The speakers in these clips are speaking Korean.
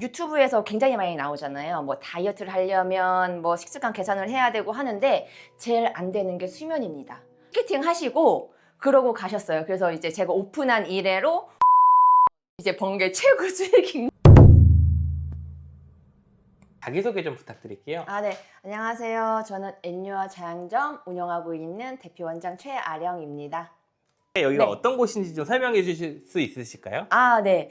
유튜브에서 굉장히 많이 나오잖아요. 뭐 다이어트를 하려면 뭐 식습관 개선을 해야 되고 하는데 제일 안 되는 게 수면입니다. 마케팅 하시고 그러고 가셨어요. 그래서 이제 제가 오픈한 이래로 이제 번개 최고 수익인. 자기소개 좀 부탁드릴게요. 네. 안녕하세요. 저는 엔유아 자양점 운영하고 있는 대표 원장 최아령입니다. 여기가 네. 어떤 곳인지 좀 설명해 주실 수 있으실까요? 네.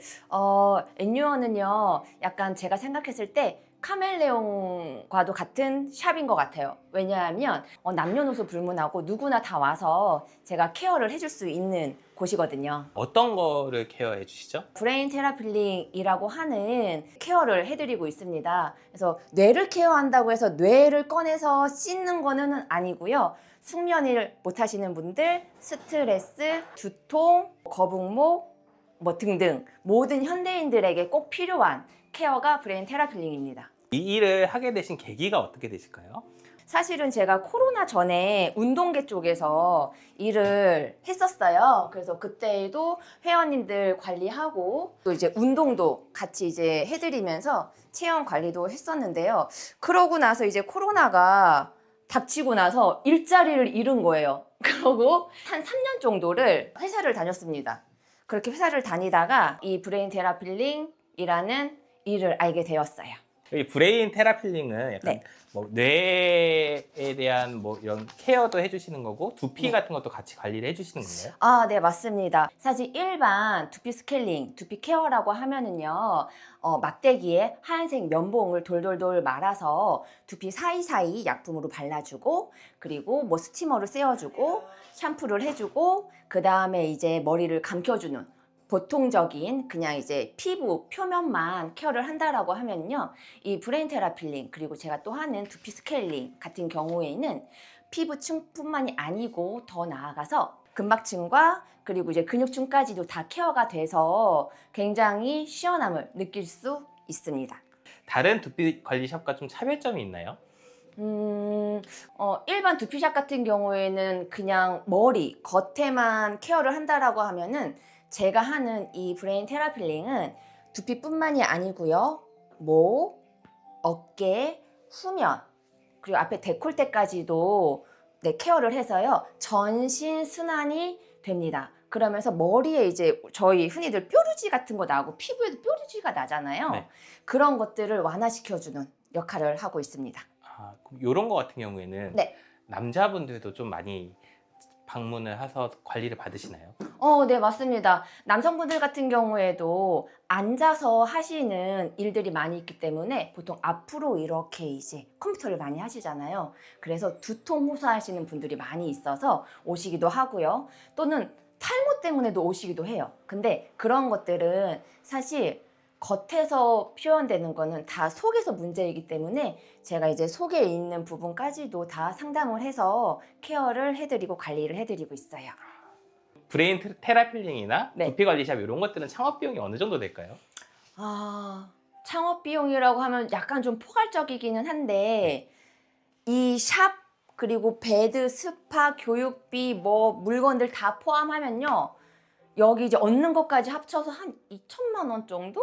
엔유어는요, 약간 제가 생각했을 때 카멜레온과도 같은 샵인 것 같아요. 왜냐하면 남녀노소 불문하고 누구나 다 와서 제가 케어를 해줄 수 있는 곳이거든요. 어떤 거를 케어해 주시죠? 브레인 테라필링이라고 하는 케어를 해드리고 있습니다. 그래서 뇌를 케어한다고 해서 뇌를 꺼내서 씻는 거는 아니고요. 숙면을 못 하시는 분들, 스트레스, 두통, 거북목 뭐 등등 모든 현대인들에게 꼭 필요한 케어가 브레인 테라필링입니다. 이 일을 하게 되신 계기가 어떻게 되실까요? 사실은 제가 코로나 전에 운동계 쪽에서 일을 했었어요. 그래서 그때에도 회원님들 관리하고 또 이제 운동도 같이 이제 해드리면서 체형 관리도 했었는데요. 그러고 나서 이제 코로나가 닥치고 나서 일자리를 잃은 거예요. 그러고 한 3년 정도를 회사를 다녔습니다. 그렇게 회사를 다니다가 이 브레인 테라필링이라는 일을 알게 되었어요. 이 브레인 테라필링은 약간 네. 뭐 뇌에 대한 뭐 이런 케어도 해주시는 거고 두피 네. 같은 것도 같이 관리를 해주시는 건가요? 네, 맞습니다. 사실 일반 두피 스케일링, 두피 케어라고 하면은요, 막대기에 하얀색 면봉을 돌돌돌 말아서 두피 사이사이 약품으로 발라주고, 그리고 뭐 스티머를 쐬어주고, 샴푸를 해주고, 그 다음에 이제 머리를 감겨주는 보통적인 그냥 이제 피부 표면만 케어를 한다라고 하면요, 이 브레인 테라필링, 그리고 제가 또 하는 두피 스케일링 같은 경우에는 피부층뿐만이 아니고 더 나아가서 근막층과 그리고 이제 근육층까지도 다 케어가 돼서 굉장히 시원함을 느낄 수 있습니다. 다른 두피 관리샵과 좀 차별점이 있나요? 일반 두피샵 같은 경우에는 그냥 머리 겉에만 케어를 한다라고 하면은 제가 하는 이 브레인 테라필링은 두피뿐만이 아니고요, 목, 어깨, 후면, 그리고 앞에 데콜테까지도 케어를 해서요, 전신 순환이 됩니다. 그러면서 머리에 이제 저희 흔히들 뾰루지 같은 거 나고 피부에도 뾰루지가 나잖아요. 네. 그런 것들을 완화시켜주는 역할을 하고 있습니다. 이런 거 같은 경우에는 네. 남자분들도 좀 많이 방문을 해서 관리를 받으시나요? 네, 맞습니다. 남성분들 같은 경우에도 앉아서 하시는 일들이 많이 있기 때문에 보통 앞으로 이렇게 이제 컴퓨터를 많이 하시잖아요. 그래서 두통 호소하시는 분들이 많이 있어서 오시기도 하고요. 또는 탈모 때문에도 오시기도 해요. 근데 그런 것들은 사실 겉에서 표현되는 거는 다 속에서 문제이기 때문에 제가 이제 속에 있는 부분까지도 다 상담을 해서 케어를 해드리고 관리를 해드리고 있어요. 브레인 테라필링이나 네. 두피 관리샵 이런 것들은 창업 비용이 어느 정도 될까요? 창업 비용이라고 하면 약간 좀 포괄적이기는 한데 이 샵 그리고 베드, 스파, 교육비 뭐 물건들 다 포함하면요, 여기 이제 얻는 것까지 합쳐서 한 2천만 원 정도?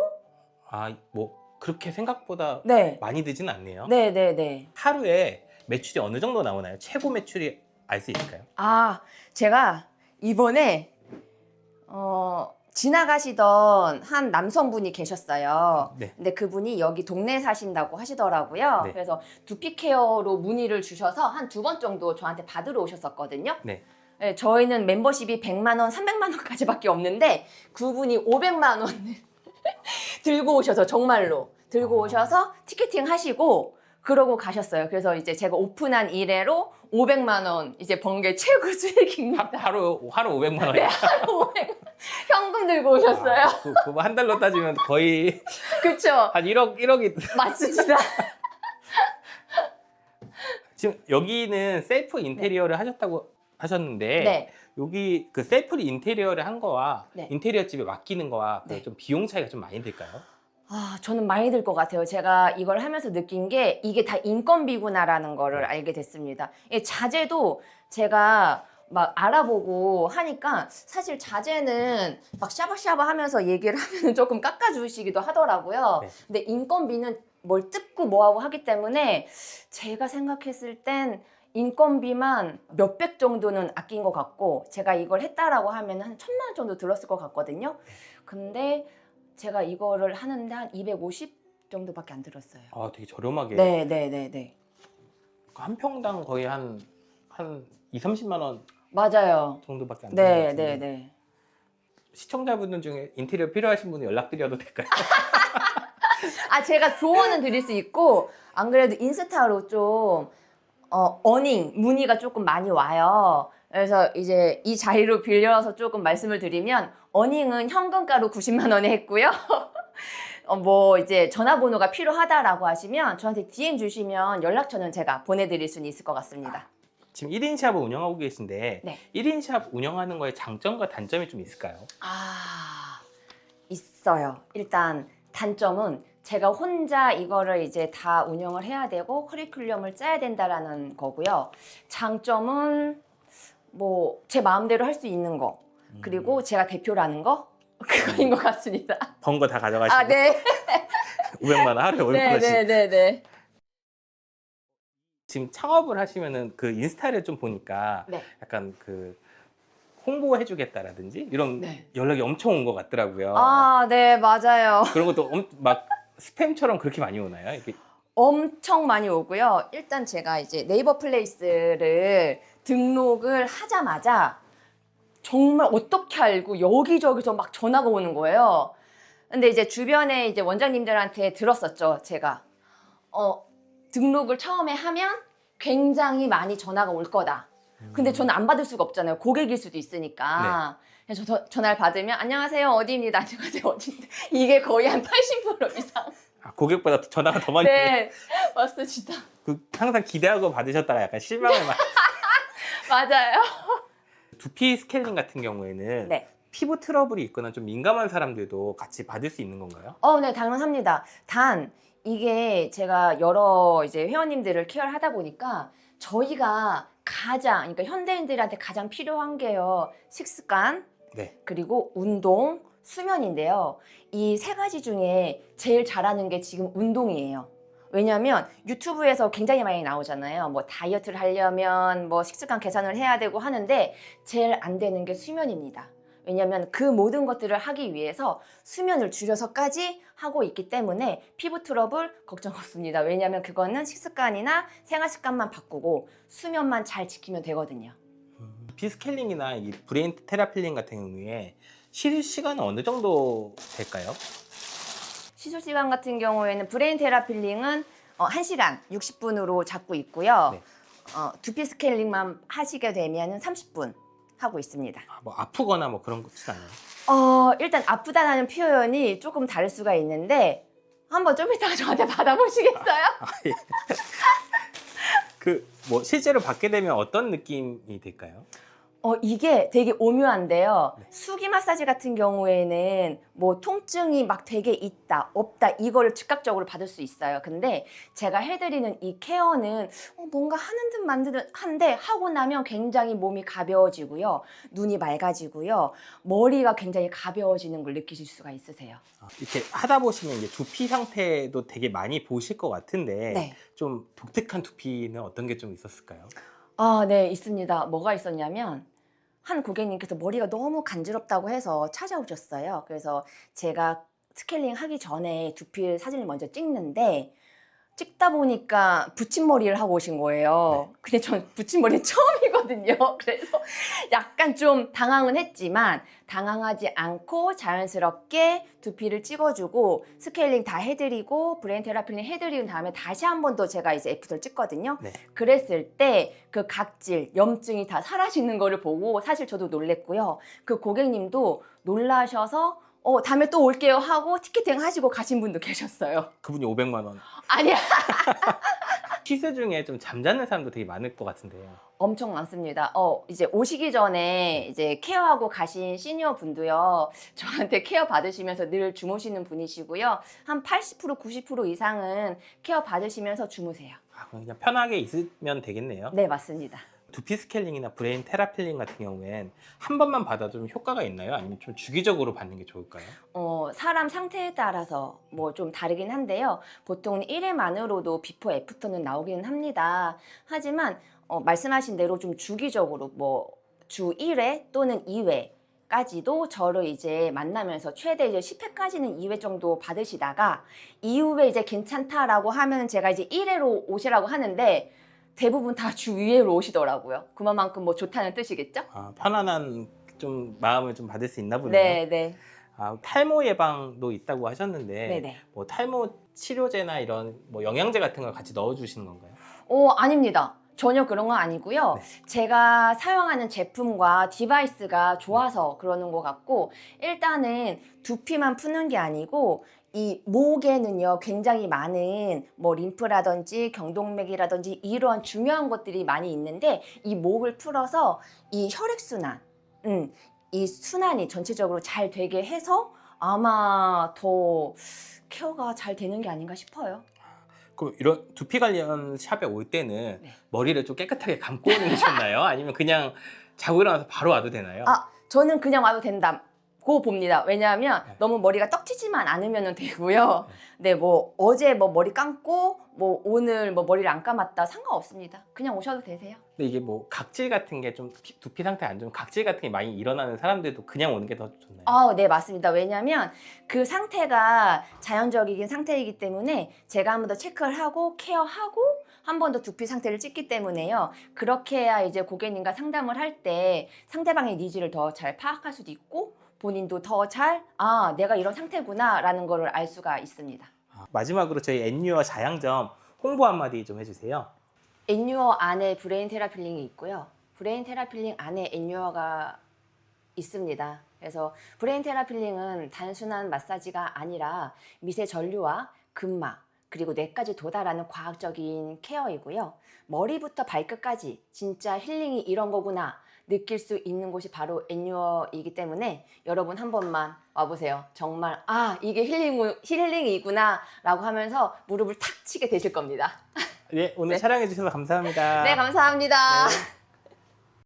뭐 그렇게 생각보다 네. 많이 들진 않네요. 네네네. 하루에 매출이 어느 정도 나오나요? 최고 매출이 알 수 있을까요? 제가 이번에 지나가시던 한 남성분이 계셨어요. 네. 근데 그분이 여기 동네에 사신다고 하시더라고요. 네. 그래서 두피 케어로 문의를 주셔서 한 2번 정도 저한테 받으러 오셨었거든요. 네. 네, 저희는 멤버십이 100만 원, 300만 원까지밖에 없는데 그분이 500만 원을 들고 오셔서, 정말로 들고 오셔서 티켓팅 하시고 그러고 가셨어요. 그래서 이제 제가 오픈한 이래로 500만 원 이제 번개 최고 수익입니다. 하루 500만 원. 네, 하루 500 현금 들고 오셨어요. 그거 한 달로 따지면 거의 그쵸? 한 1억이. 맞습니다. 지금 여기는 셀프 인테리어를 하셨다고 하셨는데 네. 여기 그 셀프 인테리어를 한 거와 네. 인테리어 집에 맡기는 거와 네. 좀 비용 차이가 좀 많이 들까요? 저는 많이 들 것 같아요. 제가 이걸 하면서 느낀 게 이게 다 인건비구나라는 거를 알게 됐습니다. 자재도 제가 막 알아보고 하니까 사실 자재는 막 샤바샤바 하면서 얘기를 하면 조금 깎아주시기도 하더라고요. 네. 근데 인건비는 뭘 뜯고 뭐하고 하기 때문에 제가 생각했을 땐 인건비만 몇백 정도는 아낀 것 같고 제가 이걸 했다라고 하면 한 1,000만 원 정도 들었을 것 같거든요. 근데 제가 이거를 하는데 한 250 정도밖에 안 들었어요. 아, 되게 저렴하게. 네. 한 평당 거의 한 2, 30만 원 맞아요. 정도밖에 안 되는 것 네. 같은데. 시청자분들 중에 인테리어 필요하신 분은 연락드려도 될까요? 아, 제가 조언은 드릴 수 있고, 안 그래도 인스타로 좀, 어닝, 문의가 조금 많이 와요. 그래서 이제 이 자리로 빌려서 조금 말씀을 드리면, 어닝은 현금가로 90만 원에 했고요. 뭐 이제 전화번호가 필요하다라고 하시면 저한테 DM 주시면 연락처는 제가 보내드릴 수는 있을 것 같습니다. 지금 1인 샵을 운영하고 계신데 네. 1인 샵 운영하는 거에 장점과 단점이 좀 있을까요? 아, 있어요. 일단 단점은 제가 혼자 이거를 이제 다 운영을 해야 되고 커리큘럼을 짜야 된다라는 거고요. 장점은 뭐 제 마음대로 할 수 있는 거, 그리고 제가 대표라는 거, 그거인 것 같습니다. 번 거 다 가져가시고 아, 네. 500만 원 하루에 네, 월급씩. 네. 지금 창업을 하시면은 그 인스타를 좀 보니까 네. 약간 그 홍보해주겠다라든지 이런 네. 연락이 엄청 온 것 같더라고요. 아, 네, 맞아요. 그런 것도 막 스팸처럼 그렇게 많이 오나요? 이렇게? 엄청 많이 오고요. 일단 제가 이제 네이버 플레이스를 등록을 하자마자 정말 어떻게 알고 여기저기서 막 전화가 오는 거예요. 근데 이제 주변에 이제 원장님들한테 들었었죠, 제가. 등록을 처음에 하면 굉장히 많이 전화가 올 거다. 근데 저는 안 받을 수가 없잖아요. 고객일 수도 있으니까. 그래서 전화를 받으면 안녕하세요, 어디입니다. 안녕하세요, 어디인데. 이게 거의 한 80% 이상. 아, 고객보다 전화가 더 많이 오네. 네, 맞습니다. 항상 기대하고 받으셨다가 약간 실망을 많이. 맞아요. 두피 스케일링 같은 경우에는 네. 피부 트러블이 있거나 좀 민감한 사람들도 같이 받을 수 있는 건가요? 네, 당연합니다. 단, 이게 제가 여러 이제 회원님들을 케어를 하다 보니까 저희가 그러니까 현대인들한테 가장 필요한 게요. 식습관, 네. 그리고 운동, 수면인데요. 이 세 가지 중에 제일 잘하는 게 지금 운동이에요. 왜냐면 유튜브에서 굉장히 많이 나오잖아요. 뭐 다이어트를 하려면 뭐 식습관 개선을 해야 되고 하는데 제일 안 되는 게 수면입니다. 왜냐면 그 모든 것들을 하기 위해서 수면을 줄여서까지 하고 있기 때문에 피부 트러블 걱정 없습니다. 왜냐면 그거는 식습관이나 생활 습관만 바꾸고 수면만 잘 지키면 되거든요. 두피 스케일링이나 이 브레인 테라필링 같은 경우에 시술 시간은 어느 정도 될까요? 시술 시간 같은 경우에는 브레인 테라필링은 1시간 60분으로 잡고 있고요. 네. 두피 스케일링만 하시게 되면 30분 하고 있습니다. 뭐 아프거나 뭐 그런 것은 아니에요? 일단 아프다는 표현이 조금 다를 수가 있는데 한번 좀 이따가 저한테 받아보시겠어요? 그 뭐 실제로 받게 되면 어떤 느낌이 될까요? 이게 되게 오묘한데요. 네. 수기 마사지 같은 경우에는 뭐 통증이 막 되게 있다, 없다 이거를 즉각적으로 받을 수 있어요. 근데 제가 해드리는 이 케어는 뭔가 하는 듯 만 듯 한데 하고 나면 굉장히 몸이 가벼워지고요. 눈이 맑아지고요. 머리가 굉장히 가벼워지는 걸 느끼실 수가 있으세요. 이렇게 하다 보시면 이제 두피 상태도 되게 많이 보실 것 같은데 네. 좀 독특한 두피는 어떤 게 좀 있었을까요? 네, 있습니다. 뭐가 있었냐면 한 고객님께서 머리가 너무 간지럽다고 해서 찾아오셨어요. 그래서 제가 스케일링 하기 전에 두피 사진을 먼저 찍는데 찍다 보니까 붙임머리를 하고 오신 거예요. 근데 전 붙임머리는 처음이거든요. 그래서 약간 좀 당황은 했지만 당황하지 않고 자연스럽게 두피를 찍어주고 스케일링 다 해드리고 브레인 테라필링 해드린 다음에 다시 한 번 더 제가 이제 애프터를 찍거든요. 네. 그랬을 때 그 각질, 염증이 다 사라지는 거를 보고 사실 저도 놀랬고요. 그 고객님도 놀라셔서 다음에 또 올게요 하고 티켓팅 하시고 가신 분도 계셨어요. 그분이 500만 원. 아니야. 시술 중에 좀 잠자는 사람도 되게 많을 것 같은데요. 엄청 많습니다. 이제 오시기 전에 이제 케어하고 가신 시니어 분도요. 저한테 케어 받으시면서 늘 주무시는 분이시고요. 한 80%, 90% 이상은 케어 받으시면서 주무세요. 그냥 편하게 있으면 되겠네요. 네, 맞습니다. 두피 스케일링이나 브레인 테라필링 같은 경우엔 한 번만 받아도 좀 효과가 있나요? 아니면 좀 주기적으로 받는 게 좋을까요? 사람 상태에 따라서 뭐 좀 다르긴 한데요. 보통 1회만으로도 비포 애프터는 나오기는 합니다. 하지만 말씀하신 대로 좀 주기적으로 뭐 주 1회 또는 2회까지도 저를 이제 만나면서 최대 이제 10회까지는 2회 정도 받으시다가 이후에 이제 괜찮다라고 하면 제가 이제 1회로 오시라고 하는데 대부분 다 주 2회로 오시더라고요. 그만큼 뭐 좋다는 뜻이겠죠? 아, 편안한 좀 마음을 좀 받을 수 있나 보네요. 네, 네. 아, 탈모 예방도 있다고 하셨는데 네네. 뭐 탈모 치료제나 이런 뭐 영양제 같은 걸 같이 넣어주시는 건가요? 아닙니다. 전혀 그런 건 아니고요. 네. 제가 사용하는 제품과 디바이스가 좋아서 그러는 것 같고, 일단은 두피만 푸는 게 아니고, 이 목에는요, 굉장히 많은 뭐 림프라든지 경동맥이라든지 이러한 중요한 것들이 많이 있는데, 이 목을 풀어서 이 혈액순환, 이 순환이 전체적으로 잘 되게 해서 아마 더 케어가 잘 되는 게 아닌가 싶어요. 그럼 이런 두피 관련 샵에 올 때는 네. 머리를 좀 깨끗하게 감고 오는 게 좋나요? 아니면 그냥 자고 일어나서 바로 와도 되나요? 저는 그냥 와도 된다고 봅니다. 왜냐하면 네. 너무 머리가 떡지지만 않으면 되고요. 네, 뭐 어제 뭐 머리 감고 뭐 오늘 뭐 머리를 안 감았다 상관없습니다. 그냥 오셔도 되세요. 근데 이게 뭐 각질 같은 게 좀 두피 상태 안 좋은 각질 같은 게 많이 일어나는 사람들도 그냥 오는 게 더 좋나요? 네, 맞습니다. 왜냐하면 그 상태가 자연적이긴 상태이기 때문에 제가 한 번 더 체크를 하고 케어하고 한 번 더 두피 상태를 찍기 때문에요. 그렇게 해야 이제 고객님과 상담을 할 때 상대방의 니즈를 더 잘 파악할 수도 있고 본인도 더 잘 내가 이런 상태구나 라는 거를 알 수가 있습니다. 마지막으로 저희 엔유어 자양점 홍보 한마디 좀 해주세요. 엔유어 안에 브레인 테라필링이 있고요. 브레인 테라필링 안에 엔유어가 있습니다. 그래서 브레인 테라필링은 단순한 마사지가 아니라 미세 전류와 근막 그리고 뇌까지 도달하는 과학적인 케어이고요. 머리부터 발끝까지 진짜 힐링이 이런 거구나 느낄 수 있는 곳이 바로 엔유어이기 때문에 여러분 한 번만 와보세요. 정말 이게 힐링이구나 라고 하면서 무릎을 탁 치게 되실 겁니다. 네, 오늘 네. 촬영해 주셔서 감사합니다. 네, 감사합니다. 네.